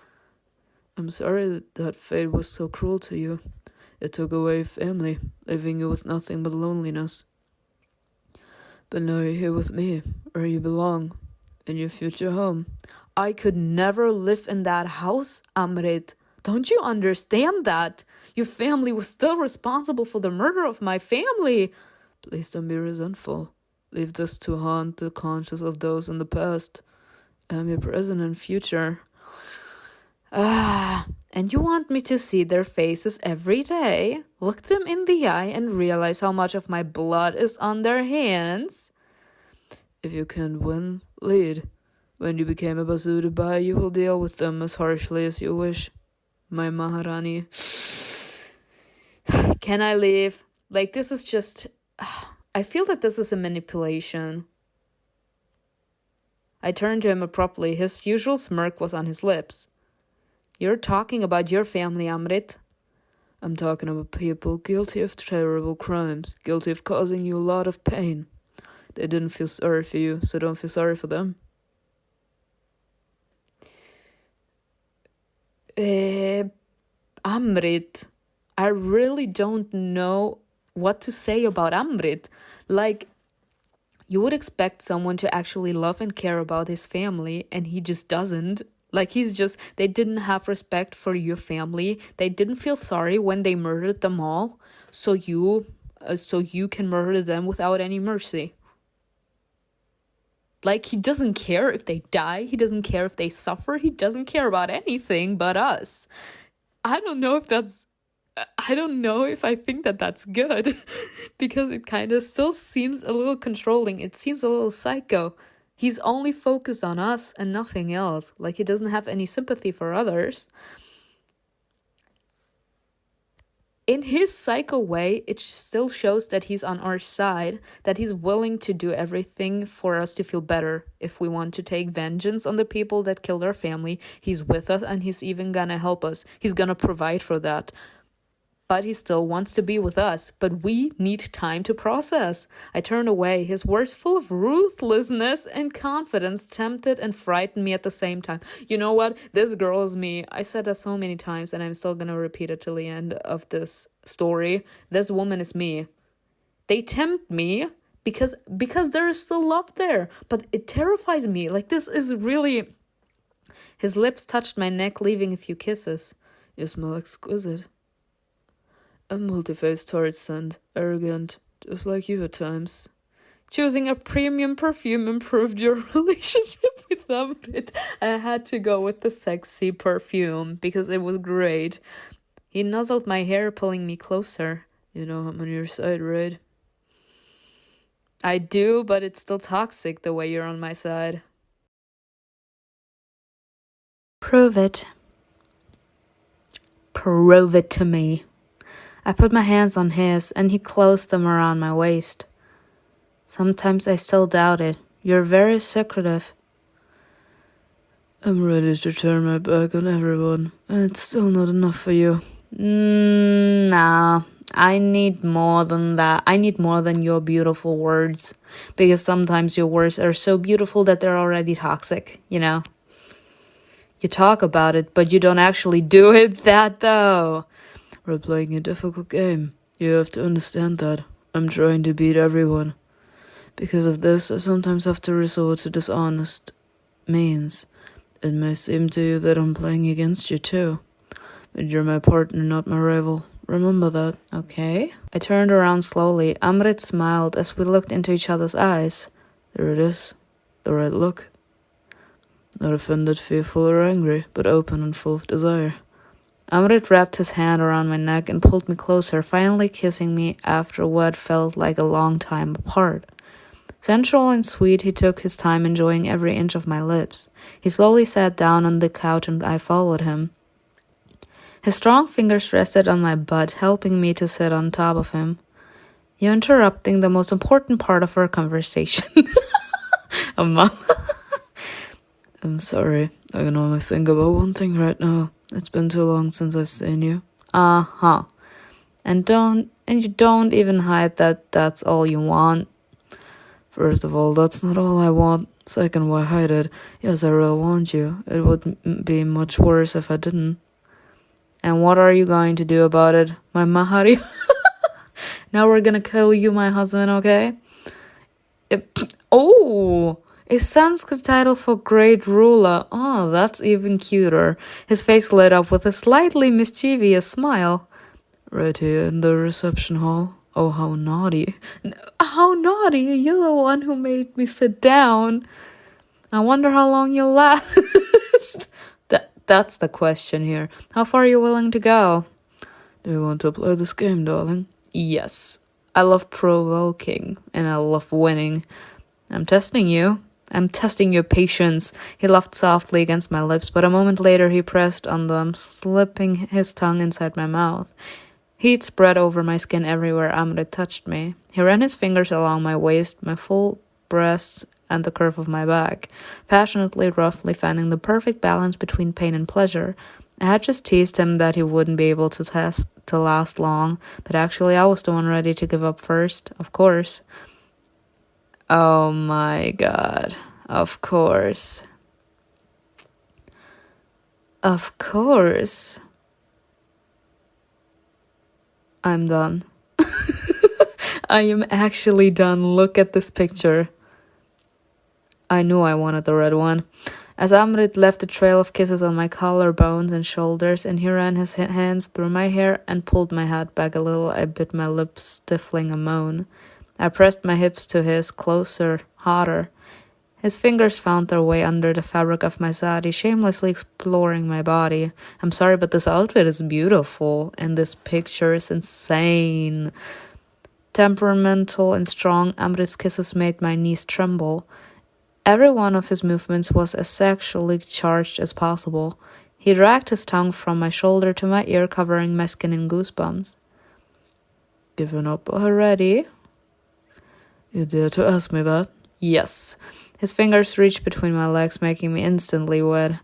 I'm sorry that fate was so cruel to you. It took away family, leaving you with nothing but loneliness. But now you're here with me, where you belong, in your future home. I could never live in that house, Amrit. Don't you understand that? Your family was still responsible for the murder of my family. Please don't be resentful. Leave this to haunt the conscience of those in the past. I'm your present and future. And you want me to see their faces every day, look them in the eye, and realize how much of my blood is on their hands? If you can't win, lead. When you became a Basu Dubai, you will deal with them as harshly as you wish. My Maharani. Can I leave? Like, this is just... I feel that this is a manipulation. I turned to him abruptly. His usual smirk was on his lips. You're talking about your family, Amrit. I'm talking about people guilty of terrible crimes, guilty of causing you a lot of pain. They didn't feel sorry for you, so don't feel sorry for them. Amrit. I really don't know what to say about Amrit. Like, you would expect someone to actually love and care about his family, and he just doesn't. Like, they didn't have respect for your family. They didn't feel sorry when they murdered them all. So you can murder them without any mercy. Like, he doesn't care if they die. He doesn't care if they suffer. He doesn't care about anything but us. I don't know if I think that that's good. Because it kind of still seems a little controlling. It seems a little psycho. He's only focused on us and nothing else. Like, he doesn't have any sympathy for others. In his psycho way, it still shows that he's on our side, that he's willing to do everything for us to feel better. If we want to take vengeance on the people that killed our family, he's with us and he's even gonna help us. He's gonna provide for that. But he still wants to be with us. But we need time to process. I turned away. His words full of ruthlessness and confidence tempted and frightened me at the same time. You know what? This girl is me. I said that so many times and I'm still going to repeat it till the end of this story. This woman is me. They tempt me because there is still love there. But it terrifies me. Like, this is really... His lips touched my neck, leaving a few kisses. You smell exquisite. A multi-faced torch scent, arrogant, just like you at times. Choosing a premium perfume improved your relationship with them. I had to go with the sexy perfume because it was great. He nuzzled my hair, pulling me closer. You know I'm on your side, right? I do, but it's still toxic the way you're on my side. Prove it. Prove it to me. I put my hands on his, and he closed them around my waist. Sometimes I still doubt it. You're very secretive. I'm ready to turn my back on everyone, and it's still not enough for you. Nah, I need more than that. I need more than your beautiful words. Because sometimes your words are so beautiful that they're already toxic, you know? You talk about it, but you don't actually do it, that though. We're playing a difficult game. You have to understand that. I'm trying to beat everyone. Because of this, I sometimes have to resort to dishonest means. It may seem to you that I'm playing against you too. But you're my partner, not my rival. Remember that. Okay. I turned around slowly. Amrit smiled as we looked into each other's eyes. There it is. The right look. Not offended, fearful, or angry, but open and full of desire. Amrit wrapped his hand around my neck and pulled me closer, finally kissing me after what felt like a long time apart. Sensual and sweet, he took his time enjoying every inch of my lips. He slowly sat down on the couch and I followed him. His strong fingers rested on my butt, helping me to sit on top of him. You're interrupting the most important part of our conversation. I'm sorry. I can only think about one thing right now. It's been too long since I've seen you. Uh-huh. And you don't even hide that that's all you want. First of all, that's not all I want. Second, why hide it? Yes, I really want you. It would be much worse if I didn't. And what are you going to do about it, my Mahari? Now we're gonna kill you, my husband, okay? A Sanskrit title for great ruler. Oh, that's even cuter. His face lit up with a slightly mischievous smile. Right here in the reception hall. Oh, how naughty. How naughty? You're the one who made me sit down. I wonder how long you'll last. That's the question here. How far are you willing to go? Do you want to play this game, darling? Yes. I love provoking, and I love winning. I'm testing you. I'm testing your patience. He laughed softly against my lips, but a moment later he pressed on them, slipping his tongue inside my mouth. Heat spread over my skin everywhere Amrit touched me. He ran his fingers along my waist, my full breasts, and the curve of my back, passionately, roughly finding the perfect balance between pain and pleasure. I had just teased him that he wouldn't be able to last long, but actually I was the one ready to give up first, of course. Oh my god, of course. Of course. I'm done. I am actually done. Look at this picture. I knew I wanted the red one. As Amrit left a trail of kisses on my collarbones and shoulders, and he ran his hands through my hair and pulled my head back a little, I bit my lips, stifling a moan. I pressed my hips to his, closer, hotter. His fingers found their way under the fabric of my sari, shamelessly exploring my body. I'm sorry, but this outfit is beautiful, and this picture is insane. Temperamental and strong, Amrit's kisses made my knees tremble. Every one of his movements was as sexually charged as possible. He dragged his tongue from my shoulder to my ear, covering my skin in goosebumps. Given up already? You dare to ask me that? Yes. His fingers reached between my legs, making me instantly wet.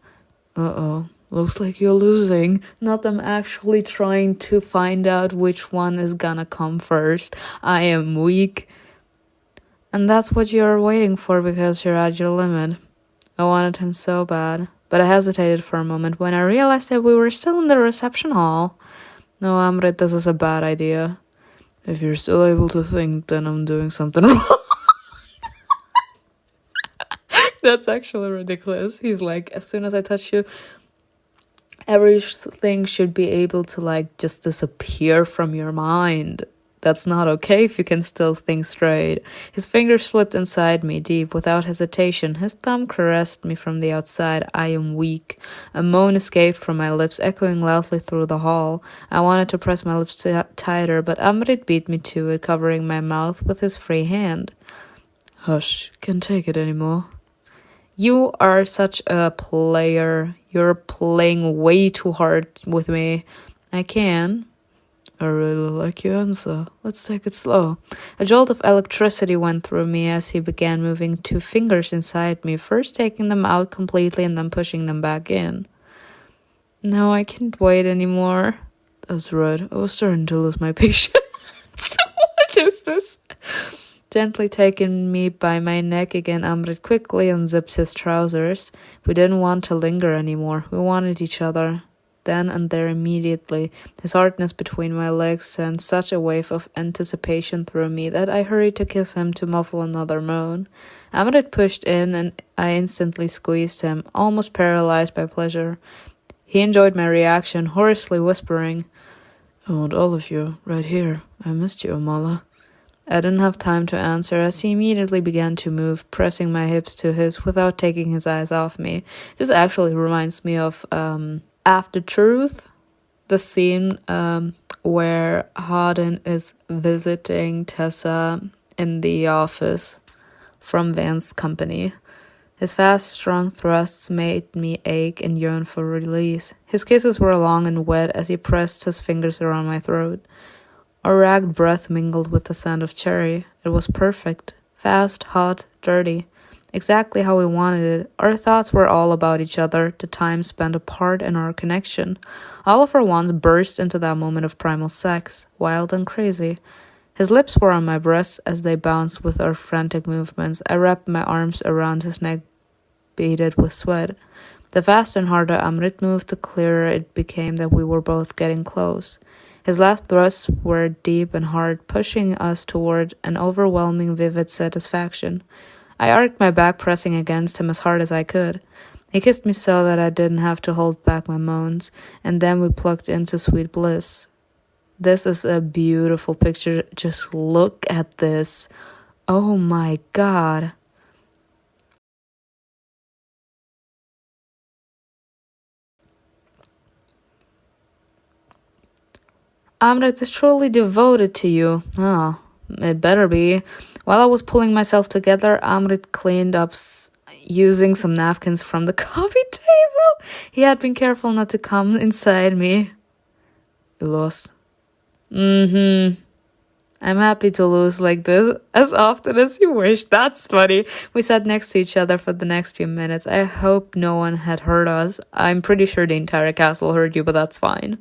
Uh-oh. Looks like you're losing. Not them actually trying to find out which one is gonna come first. I am weak. And that's what you're waiting for because you're at your limit. I wanted him so bad, but I hesitated for a moment when I realized that we were still in the reception hall. No, Amrit, this is a bad idea. If you're still able to think, then I'm doing something wrong. That's actually ridiculous. He's like, as soon as I touch you, everything should be able to like just disappear from your mind. That's not okay if you can still think straight. His fingers slipped inside me deep without hesitation. His thumb caressed me from the outside. I am weak. A moan escaped from my lips, echoing loudly through the hall. I wanted to press my lips tighter, but Amrit beat me to it, covering my mouth with his free hand. Hush, can't take it anymore. You are such a player. You're playing way too hard with me. I can. I really like your answer. Let's take it slow. A jolt of electricity went through me as he began moving 2 fingers inside me, first taking them out completely and then pushing them back in. No, I can't wait anymore. That's right. I was starting to lose my patience. What is this? Gently taking me by my neck again, Amrit quickly unzipped his trousers. We didn't want to linger anymore. We wanted each other. then and there immediately. His hardness between my legs sent such a wave of anticipation through me that I hurried to kiss him to muffle another moan. AMRIT pushed in and I instantly squeezed him, almost paralyzed by pleasure. He enjoyed my reaction, hoarsely whispering, "I want all of you, right here. I missed you, Amala." I didn't have time to answer as he immediately began to move, pressing my hips to his without taking his eyes off me. This actually reminds me of After Truth, the scene where Hardin is visiting Tessa in the office from Van's company. His fast, strong thrusts made me ache and yearn for release. His kisses were long and wet as he pressed his fingers around my throat. Our ragged breath mingled with the scent of cherry. It was perfect. Fast, hot, dirty. Exactly how we wanted it. Our thoughts were all about each other, the time spent apart and our connection. All of our wants burst into that moment of primal sex, wild and crazy. His lips were on my breasts as they bounced with our frantic movements. I wrapped my arms around his neck, beaded with sweat. The faster and harder AMRIT moved, the clearer it became that we were both getting close. His last thrusts were deep and hard, pushing us toward an overwhelming, vivid satisfaction. I arched my back, pressing against him as hard as I could. He kissed me so that I didn't have to hold back my moans, and then we plucked into sweet bliss. This is a beautiful picture. Just look at this. Oh my God. AMRIT is truly devoted to you. Oh, it better be. While I was pulling myself together, AMRIT cleaned up using some napkins from the coffee table. He had been careful not to come inside me. You lost. I'm happy to lose like this as often as you wish. That's funny. We sat next to each other for the next few minutes. I hope no one had heard us. I'm pretty sure the entire castle heard you, but that's fine.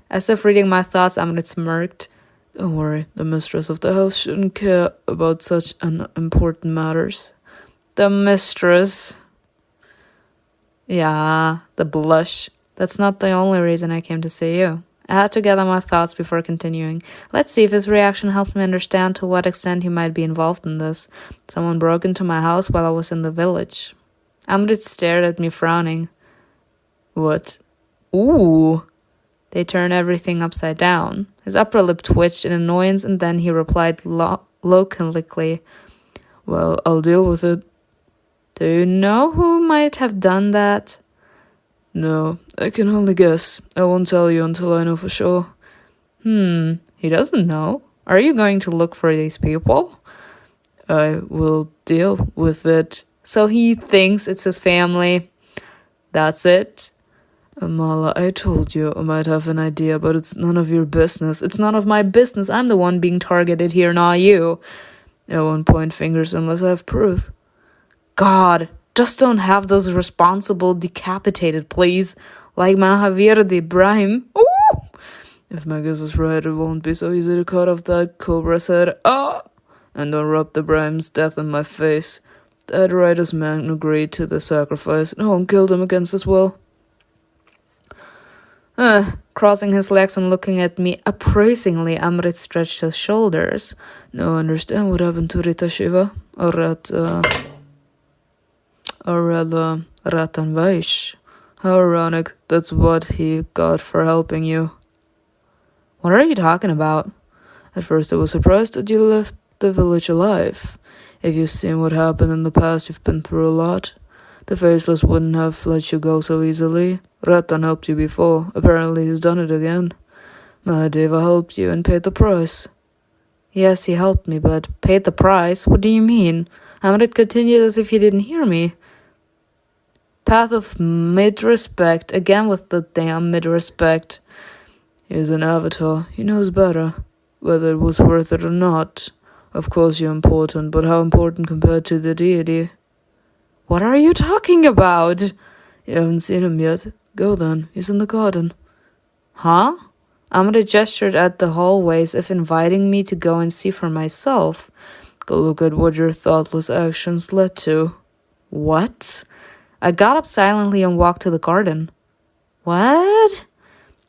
As if reading my thoughts, AMRIT smirked. Don't worry, the mistress of the house shouldn't care about such unimportant matters. The mistress. Yeah, the blush. That's not the only reason I came to see you. I had to gather my thoughts before continuing. Let's see if his reaction helps me understand to what extent he might be involved in this. Someone broke into my house while I was in the village. AMRIT stared at me, frowning. What? Ooh. They turned everything upside down. His upper lip twitched in annoyance, and then he replied laconically, Well, I'll deal with it. Do you know who might have done that? No, I can only guess. I won't tell you until I know for sure. He doesn't know. Are you going to look for these people? I will deal with it. So he thinks it's his family. That's it. Amala, I told you I might have an idea, but it's none of your business. It's none of my business. I'm the one being targeted here, not you. I won't point fingers unless I have proof. God, just don't have those responsible decapitated, please. Like Mahavir the Ibrahim. Ooh! If my guess is right, it won't be so easy to cut off that cobra's head. And don't rub the Ibrahim's death in my face. That righteous man agreed to the sacrifice. No one killed him against his will. Crossing his legs and looking at me appraisingly, AMRIT stretched his shoulders. Now I understand what happened to Rita Shiva. Or rather, Ratan Vaish. How ironic. That's what he got for helping you. What are you talking about? At first I was surprised that you left the village alive. If you've seen what happened in the past, you've been through a lot. The Faceless wouldn't have let you go so easily. Ratan helped you before. Apparently he's done it again. Mahadeva helped you and paid the price. Yes, he helped me, but paid the price? What do you mean? AMRIT continued as if he didn't hear me. Path of mid-respect, again with the damn mid-respect. He's an avatar. He knows better. Whether it was worth it or not. Of course you're important, but how important compared to the deity? What are you talking about? You haven't seen him yet. Go then. He's in the garden. Huh? AMRIT gestured at the hallways as if inviting me to go and see for myself. Go look at what your thoughtless actions led to. What? I got up silently and walked to the garden. What?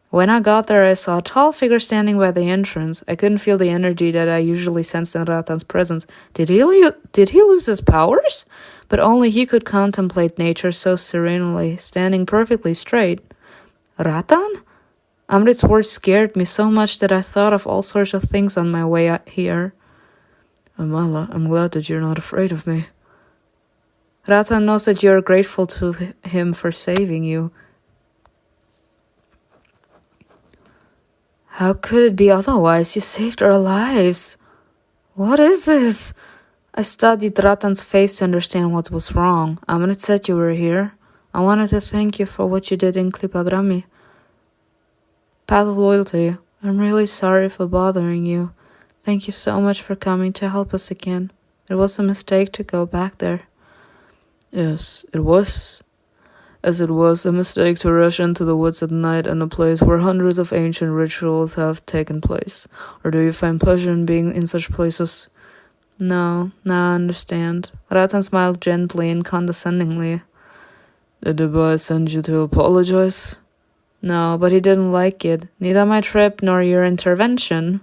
When I got there, I saw a tall figure standing by the entrance. I couldn't feel the energy that I usually sensed in Ratan's presence. Did he lose his powers? But only he could contemplate nature so serenely, standing perfectly straight. Ratan? Amrit's words scared me so much that I thought of all sorts of things on my way out here. Amala, I'm glad that you're not afraid of me. Ratan knows that you're grateful to him for saving you. How could it be otherwise? You saved our lives. What is this? I studied Ratan's face to understand what was wrong. Amrit said you were here. I wanted to thank you for what you did in Klipagrami. Path of Loyalty, I'm really sorry for bothering you. Thank you so much for coming to help us again. It was a mistake to go back there. Yes, it was. As it was a mistake to rush into the woods at night and a place where hundreds of ancient rituals have taken place. Or do you find pleasure in being in such places? No, now I understand. Ratan smiled gently and condescendingly. Did the boy send you to apologize? No, but he didn't like it. Neither my trip nor your intervention.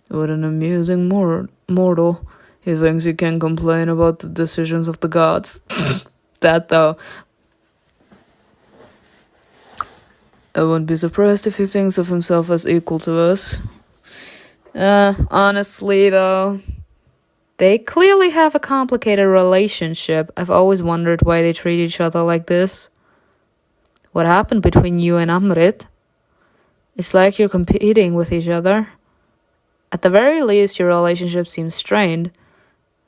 What an amusing mortal. He thinks he can complain about the decisions of the gods. That though. I wouldn't be surprised if he thinks of himself as equal to us. Honestly though, they clearly have a complicated relationship. I've always wondered why they treat each other like this. What happened between you and Amrit? It's like you're competing with each other. At the very least, your relationship seems strained.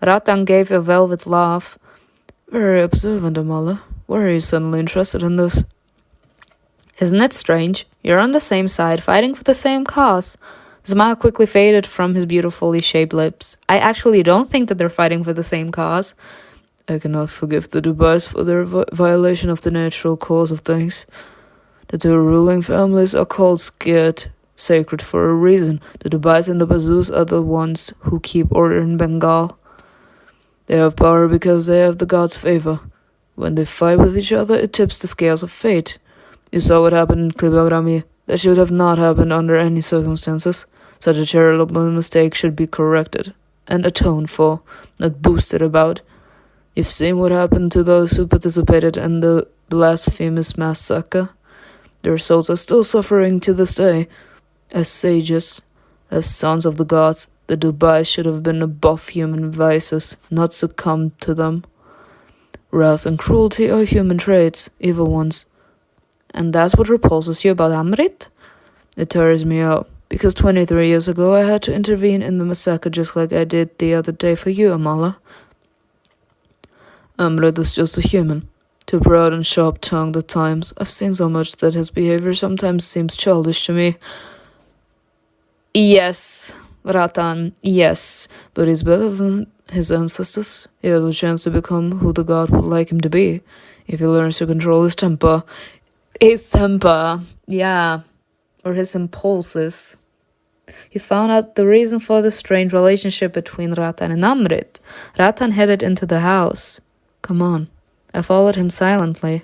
Ratan gave a velvet laugh. Very observant, Amala. Why are you suddenly interested in this? Isn't it strange? You're on the same side, fighting for the same cause. The smile quickly faded from his beautifully shaped lips. I actually don't think that they're fighting for the same cause. I cannot forgive the Dubais for their violation of the natural course of things. The two ruling families are called sacred for a reason. The Dubais and the Bazus are the ones who keep order in Bengal. They have power because they have the gods' favor. When they fight with each other, it tips the scales of fate. You saw what happened in Klibagrami. That should have not happened under any circumstances. Such a charitable mistake should be corrected and atoned for, not boasted about. You've seen what happened to those who participated in the blasphemous massacre. Their souls are still suffering to this day. As sages, as sons of the gods, the Dubai should have been above human vices, not succumbed to them. Wrath and cruelty are human traits, evil ones. And that's what repulses you about Amrit? It tires me out, because 23 years ago I had to intervene in the massacre just like I did the other day for you, Amala. Amrit is just a human, too proud and sharp-tongued at times. I've seen so much that his behavior sometimes seems childish to me. Yes, Ratan, yes. But he's better than his ancestors. He has a chance to become who the god would like him to be, if he learns to control his temper. His temper, yeah. Or his impulses. You found out the reason for the strained relationship between Ratan and Amrit. Ratan headed into the house. Come on. I followed him silently.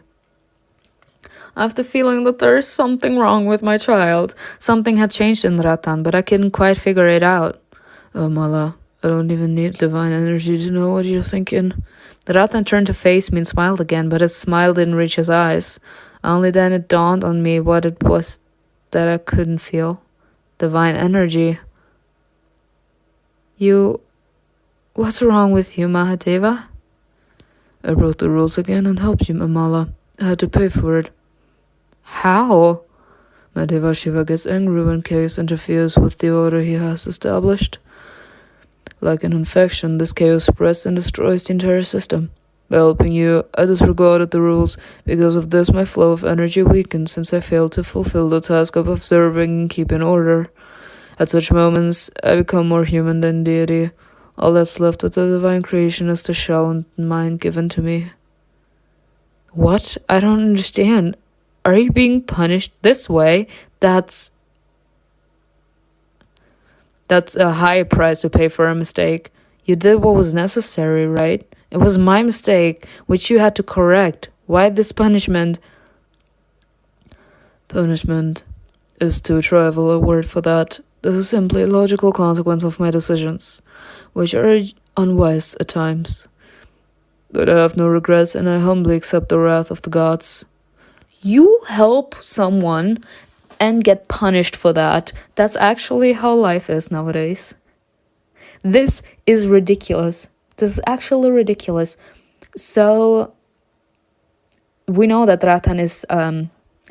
I have the feeling that there is something wrong with my child. Something had changed in Ratan, but I couldn't quite figure it out. Oh, Mala, I don't even need divine energy to know what you're thinking. Ratan turned to face me and smiled again, but his smile didn't reach his eyes. Only then it dawned on me what it was that I couldn't feel. Divine energy. What's wrong with you, Mahadeva? I broke the rules again and helped you, Amala. I had to pay for it. How? Mahadeva Shiva gets angry when chaos interferes with the order he has established. Like an infection, this chaos spreads and destroys the entire system. By helping you, I disregarded the rules. Because of this, my flow of energy weakened since I failed to fulfill the task of observing and keeping order. At such moments, I become more human than deity. All that's left of the divine creation is the shell and mind given to me. What? I don't understand. Are you being punished this way? That's a high price to pay for a mistake. You did what was necessary, right? It was my mistake, which you had to correct. Why this punishment? Punishment is too trivial a word for that. This is simply a logical consequence of my decisions, which are unwise at times. But I have no regrets, and I humbly accept the wrath of the gods. You help someone and get punished for that. That's actually how life is nowadays. This is ridiculous. This is actually ridiculous. So, we know that Ratan is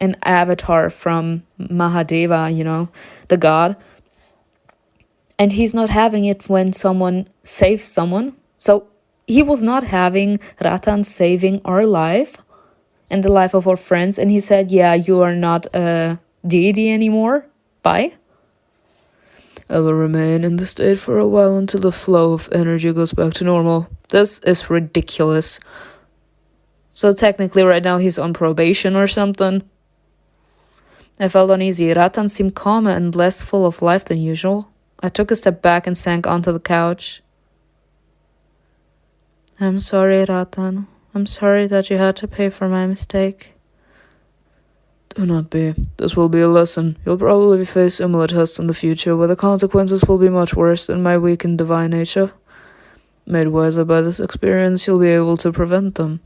an avatar from Mahadeva, the god. And he's not having it when someone saves someone. So, he was not having Ratan saving our life and the life of our friends. And he said, yeah, you are not a deity anymore. Bye. I will remain in the state for a while until the flow of energy goes back to normal. This is ridiculous. So technically right now he's on probation or something. I felt uneasy. Ratan seemed calmer and less full of life than usual. I took a step back and sank onto the couch. I'm sorry, Ratan. I'm sorry that you had to pay for my mistake. Do not be. This will be a lesson. You'll probably face similar tests in the future, where the consequences will be much worse than my weakened divine nature. Made wiser by this experience, you'll be able to prevent them.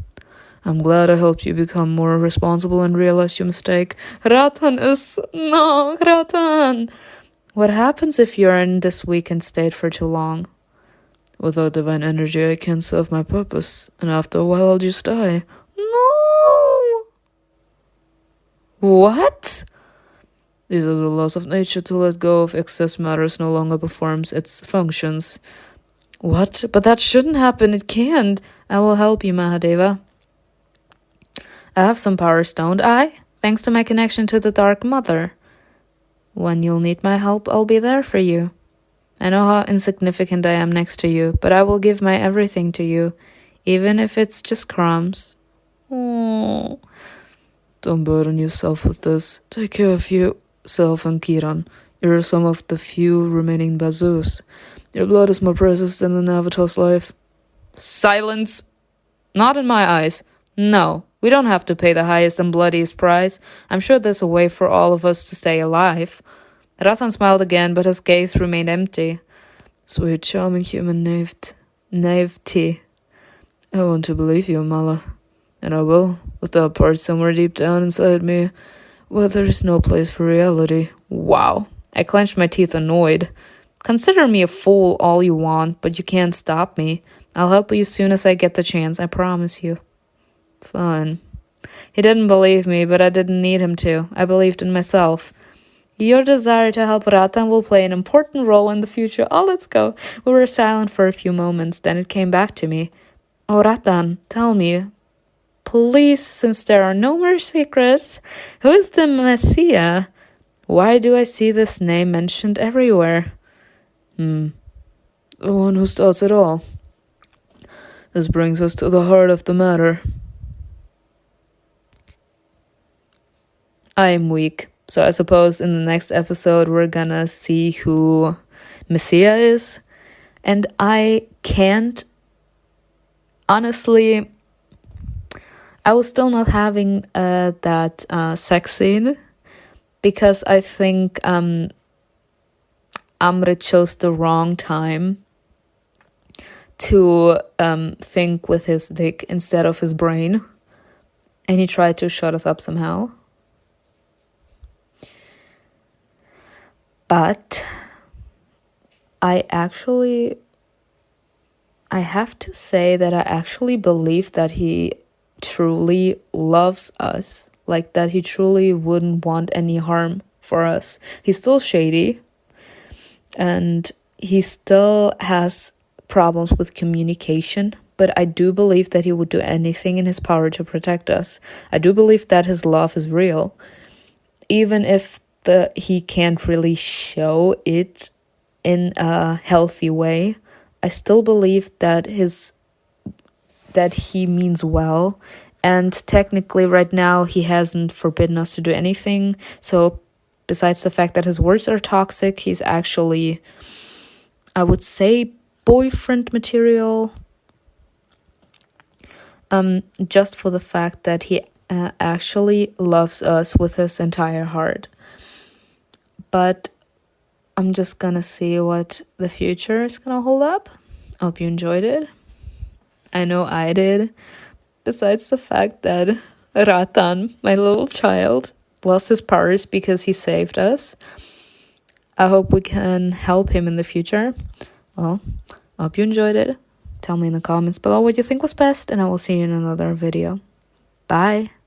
I'm glad I helped you become more responsible and realize your mistake. No, Ratan! What happens if you're in this weakened state for too long? Without divine energy, I can't serve my purpose, and after a while I'll just die. No! What? These are the laws of nature. To let go of excess matters no longer performs its functions. What? But that shouldn't happen. It can't. I will help you, Mahadeva. I have some powers, don't I? Thanks to my connection to the Dark Mother. When you'll need my help, I'll be there for you. I know how insignificant I am next to you, but I will give my everything to you, even if it's just crumbs. Oh. Don't burden yourself with this. Take care of yourself and Kiran. You're some of the few remaining Bazus. Your blood is more precious than an avatar's life. Silence! Not in my eyes. No, we don't have to pay the highest and bloodiest price. I'm sure there's a way for all of us to stay alive. Ratan smiled again, but his gaze remained empty. Sweet, charming human naivety. I want to believe you, Mala. And I will, with that part somewhere deep down inside me, where there is no place for reality. Wow. I clenched my teeth, annoyed. Consider me a fool all you want, but you can't stop me. I'll help you as soon as I get the chance, I promise you. Fine. He didn't believe me, but I didn't need him to. I believed in myself. Your desire to help Ratan will play an important role in the future. Oh, let's go. We were silent for a few moments, then it came back to me. Oh, Ratan, tell me, please, since there are no more secrets, who is the Messiah? Why do I see this name mentioned everywhere? The one who starts it all. This brings us to the heart of the matter. I'm weak. So I suppose in the next episode we're gonna see who Messiah is. And I can't, honestly, I was still not having that sex scene because I think AMRIT chose the wrong time to think with his dick instead of his brain. And he tried to shut us up somehow. But I have to say that I actually believe that he truly loves us, like that he truly wouldn't want any harm for us. He's still shady, and he still has problems with communication, but I do believe that he would do anything in his power to protect us. I do believe that his love is real, even if he can't really show it in a healthy way. I still believe that he means well, and technically right now he hasn't forbidden us to do anything. So besides the fact that his words are toxic, he's actually, I would say, boyfriend material. Just for the fact that he actually loves us with his entire heart. But I'm just gonna see what the future is gonna hold up. Hope you enjoyed it. I know I did. Besides the fact that Ratan, my little child, lost his purse because he saved us. I hope we can help him in the future. Well, I hope you enjoyed it. Tell me in the comments below what you think was best, and I will see you in another video. Bye!